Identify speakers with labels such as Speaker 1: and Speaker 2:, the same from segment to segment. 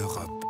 Speaker 1: Europe.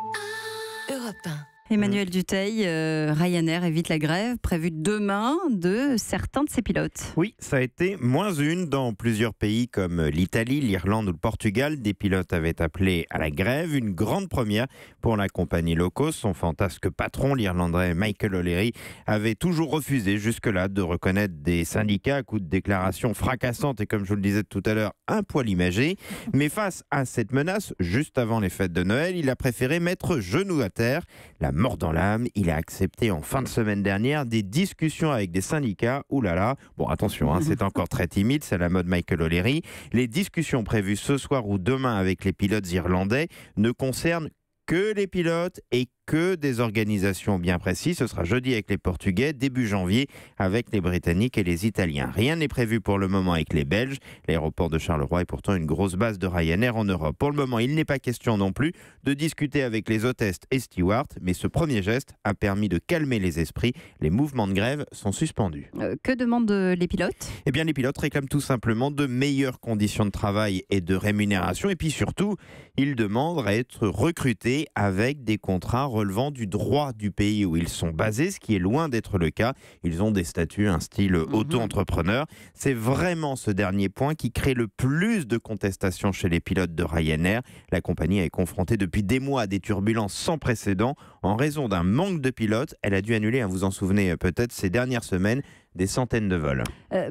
Speaker 1: Europe 1.
Speaker 2: Emmanuel Dutheil, Ryanair évite la grève prévue demain de certains de ses pilotes.
Speaker 3: Oui, ça a été -1 dans plusieurs pays comme l'Italie, l'Irlande ou le Portugal. Des pilotes avaient appelé à la grève, une grande première pour la compagnie low cost. Son fantasque patron, l'Irlandais Michael O'Leary, avait toujours refusé jusque-là de reconnaître des syndicats à coup de déclarations fracassantes et, comme je vous le disais tout à l'heure, un poil imagé. Mais face à cette menace, juste avant les fêtes de Noël, il a préféré mettre genou à terre. La mort dans l'âme, il a accepté en fin de semaine dernière des discussions avec des syndicats. Ouh là là, bon attention, c'est encore très timide, c'est la mode Michael O'Leary. Les discussions prévues ce soir ou demain avec les pilotes irlandais ne concernent que les pilotes et que des organisations bien précises. Ce sera jeudi avec les Portugais, début janvier avec les Britanniques et les Italiens. Rien n'est prévu pour le moment avec les Belges. L'aéroport de Charleroi est pourtant une grosse base de Ryanair en Europe. Pour le moment, il n'est pas question non plus de discuter avec les hôtesses et stewards, mais ce premier geste a permis de calmer les esprits. Les mouvements de grève sont suspendus.
Speaker 2: Que demandent les pilotes ?
Speaker 3: Eh bien, les pilotes réclament tout simplement de meilleures conditions de travail et de rémunération. Et puis surtout, ils demandent à être recrutés avec des contrats relevant du droit du pays où ils sont basés, ce qui est loin d'être le cas. Ils ont des statuts, un style auto-entrepreneur. C'est vraiment ce dernier point qui crée le plus de contestations chez les pilotes de Ryanair. La compagnie est confrontée depuis des mois à des turbulences sans précédent. En raison d'un manque de pilotes, elle a dû annuler, vous en souvenez peut-être, ces dernières semaines, des centaines de vols.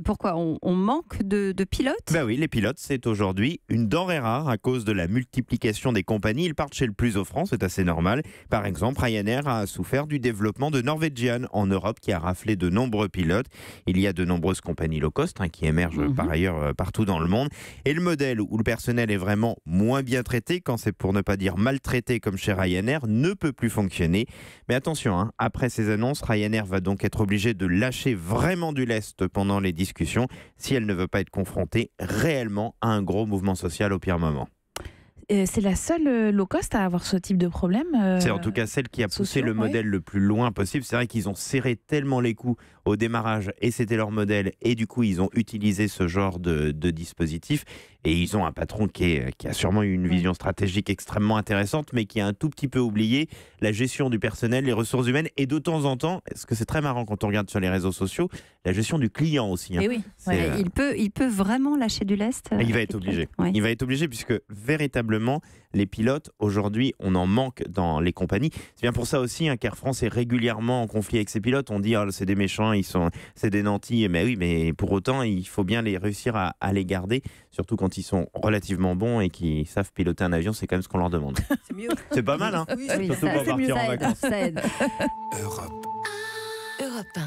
Speaker 2: Pourquoi on manque de pilotes ?
Speaker 3: Ben oui, les pilotes, c'est aujourd'hui une denrée rare à cause de la multiplication des compagnies. Ils partent chez le plus offrant, c'est assez normal. Par exemple, Ryanair a souffert du développement de Norwegian en Europe qui a raflé de nombreux pilotes. Il y a de nombreuses compagnies low cost qui émergent par ailleurs partout dans le monde. Et le modèle où le personnel est vraiment moins bien traité, quand c'est pour ne pas dire maltraité comme chez Ryanair, ne peut plus fonctionner. Mais attention, après ces annonces, Ryanair va donc être obligé de lâcher vraiment du lest pendant les discussions si elle ne veut pas être confrontée réellement à un gros mouvement social au pire moment.
Speaker 4: C'est la seule low cost à avoir ce type de problème
Speaker 3: C'est en tout cas celle qui a poussé
Speaker 4: sociaux,
Speaker 3: le modèle le plus loin possible. C'est vrai qu'ils ont serré tellement les coups au démarrage et c'était leur modèle et du coup ils ont utilisé ce genre de dispositif et ils ont un patron qui a sûrement eu une vision stratégique extrêmement intéressante mais qui a un tout petit peu oublié la gestion du personnel, les ressources humaines et de temps en temps, parce que c'est très marrant quand on regarde sur les réseaux sociaux, la gestion du client aussi.
Speaker 4: Et oui.
Speaker 2: Il peut vraiment lâcher du lest.
Speaker 3: Il va être obligé.
Speaker 2: Ouais.
Speaker 3: Il va être obligé puisque véritablement les pilotes aujourd'hui on en manque dans les compagnies. C'est bien pour ça aussi qu'Air France est régulièrement en conflit avec ses pilotes. On dit c'est des méchants, c'est des nantis. Mais oui, mais pour autant il faut bien réussir à les garder, surtout quand ils sont relativement bons et qu'ils savent piloter un avion. C'est quand même ce qu'on leur demande.
Speaker 2: C'est mieux.
Speaker 3: C'est pas mal,
Speaker 2: Oui,
Speaker 3: surtout
Speaker 2: ça
Speaker 3: pour partir en
Speaker 2: aide,
Speaker 3: vacances.
Speaker 2: ça aide.
Speaker 1: Europe 1.